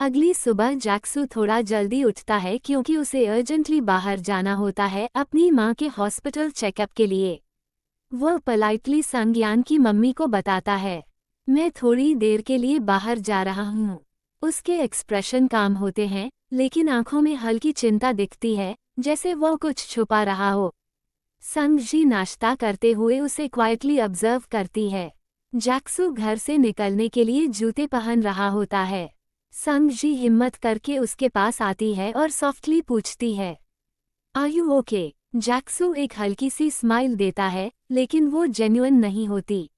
अगली सुबह जैक्सू थोड़ा जल्दी उठता है क्योंकि उसे अर्जेंटली बाहर जाना होता है अपनी माँ के हॉस्पिटल चेकअप के लिए। वह पोलाइटली संज्ञान की मम्मी को बताता है, मैं थोड़ी देर के लिए बाहर जा रहा हूँ। उसके एक्सप्रेशन काम होते हैं, लेकिन आंखों में हल्की चिंता दिखती है, जैसे वह कुछ छुपा रहा हो। संगजी नाश्ता करते हुए उसे क्वाइटली ऑब्जर्व करती है। जैक्सू घर से निकलने के लिए जूते पहन रहा होता है। संगजी हिम्मत करके उसके पास आती है और सॉफ्टली पूछती है, आर यू ओके? जैक्सू एक हल्की सी स्माइल देता है, लेकिन वो जेन्युइन नहीं होती।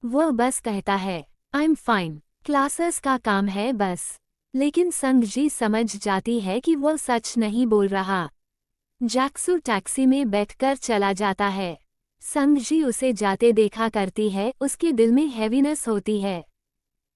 वह बस कहता है, आई एम फाइन, क्लासेस का काम है बस। लेकिन संगजी समझ जाती है कि वह सच नहीं बोल रहा। जैक्सू टैक्सी में बैठकर चला जाता है। संगजी उसे जाते देखा करती है, उसके दिल में हैवीनेस होती है।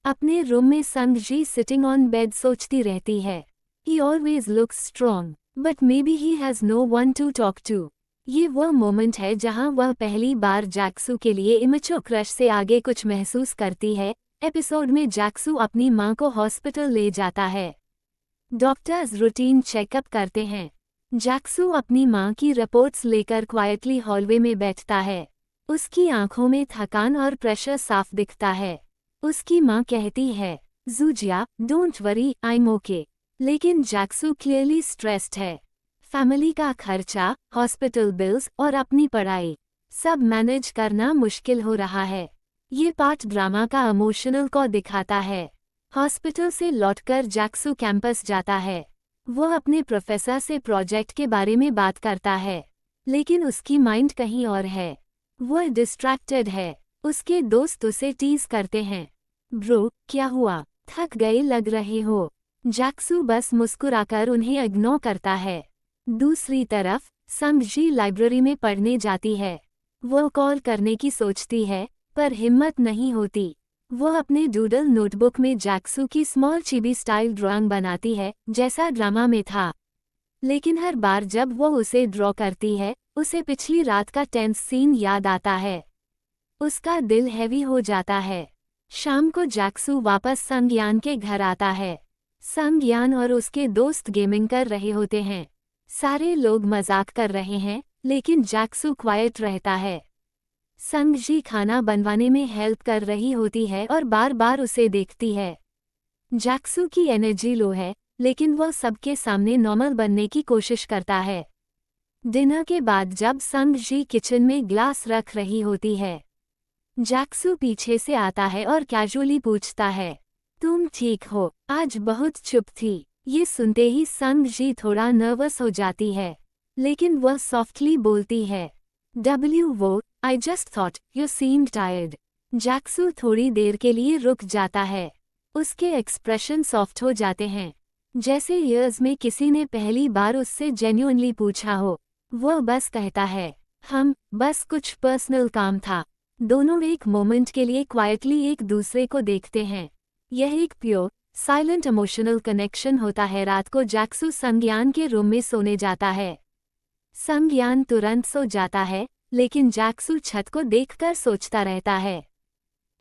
अपने रूम में संगजी सिटिंग ऑन बेड सोचती रहती है, he always looks strong, but may be he has no one to talk to. ये वह मोमेंट है जहां वह पहली बार जैक्सू के लिए इमेच्योर क्रश से आगे कुछ महसूस करती है। एपिसोड में जैक्सू अपनी मां को हॉस्पिटल ले जाता है। डॉक्टर्स रूटीन चेकअप करते हैं। जैक्सू अपनी मां की रिपोर्ट्स लेकर क्वाइटली हॉलवे में बैठता है। उसकी आंखों में थकान और प्रेशर साफ दिखता है। उसकी मां कहती है, जूजिया, don't worry, I am okay. लेकिन जैक्सू क्लियरली स्ट्रेस्ड है। फैमिली का खर्चा, हॉस्पिटल बिल्स और अपनी पढ़ाई, सब मैनेज करना मुश्किल हो रहा है। ये पार्ट ड्रामा का इमोशनल को दिखाता है। हॉस्पिटल से लौटकर जैक्सू कैंपस जाता है। वह अपने प्रोफेसर से प्रोजेक्ट के बारे में बात करता है, लेकिन उसकी माइंड कहीं और है। वह डिस्ट्रैक्टेड है। उसके दोस्त उसे टीज करते हैं, ब्रो क्या हुआ, थक गए लग रहे हो। जैक्सू बस मुस्कुराकर उन्हें इग्नोर करता है। दूसरी तरफ संगजी लाइब्रेरी में पढ़ने जाती है। वह कॉल करने की सोचती है, पर हिम्मत नहीं होती। वह अपने डूडल नोटबुक में जैक्सू की स्मॉल चिबी स्टाइल ड्राइंग बनाती है, जैसा ड्रामा में था। लेकिन हर बार जब वह उसे ड्रॉ करती है, उसे पिछली रात का टेंस सीन याद आता है। उसका दिल हैवी हो जाता है। शाम को जैक्सू वापस संज्ञान के घर आता है। संज्ञान और उसके दोस्त गेमिंग कर रहे होते हैं। सारे लोग मजाक कर रहे हैं, लेकिन जैक्सू क्वाइट रहता है। संगजी खाना बनवाने में हेल्प कर रही होती है और बार बार उसे देखती है। जैक्सू की एनर्जी लो है, लेकिन वह सबके सामने नॉर्मल बनने की कोशिश करता है। डिनर के बाद जब संगजी किचन में ग्लास रख रही होती है, जैक्सू पीछे से आता है और कैजुअली पूछता है, तुम ठीक हो? आज बहुत चुप थी। ये सुनते ही संगजी थोड़ा नर्वस हो जाती है, लेकिन वह सॉफ्टली बोलती है, वो I just thought you seemed tired. जैक्सू थोड़ी देर के लिए रुक जाता है। उसके एक्सप्रेशन सॉफ्ट हो जाते हैं, जैसे ईयर्स में किसी ने पहली बार उससे जेन्युइनली पूछा हो। वह बस कहता है, हम बस कुछ पर्सनल काम था। दोनों एक मोमेंट के लिए क्वाइटली एक दूसरे को देखते हैं। यह एक प्योर साइलेंट इमोशनल कनेक्शन होता है। रात को जैक्सू संज्ञान के रूम में सोने जाता है। संज्ञान तुरंत सो जाता है, लेकिन जैक्सू छत को देखकर सोचता रहता है।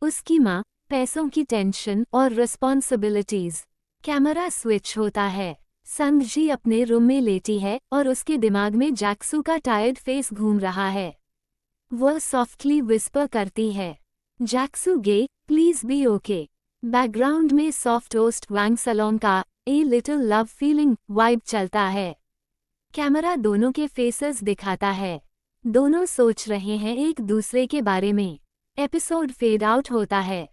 उसकी माँ, पैसों की टेंशन और रिस्पॉन्सिबिलिटीज। कैमरा स्विच होता है। संगजी अपने रूम में लेटी है और उसके दिमाग में जैक्सू का टायर्ड फेस घूम रहा है। वह सॉफ्टली विस्पर करती है, जैक्सू गे, प्लीज बी ओके। बैकग्राउंड में सॉफ्ट ओस्ट वैंग सलोंग का a little love feeling vibe चलता है। कैमरा दोनों के फेसेस दिखाता है। दोनों सोच रहे हैं एक दूसरे के बारे में। एपिसोड फेड आउट होता है।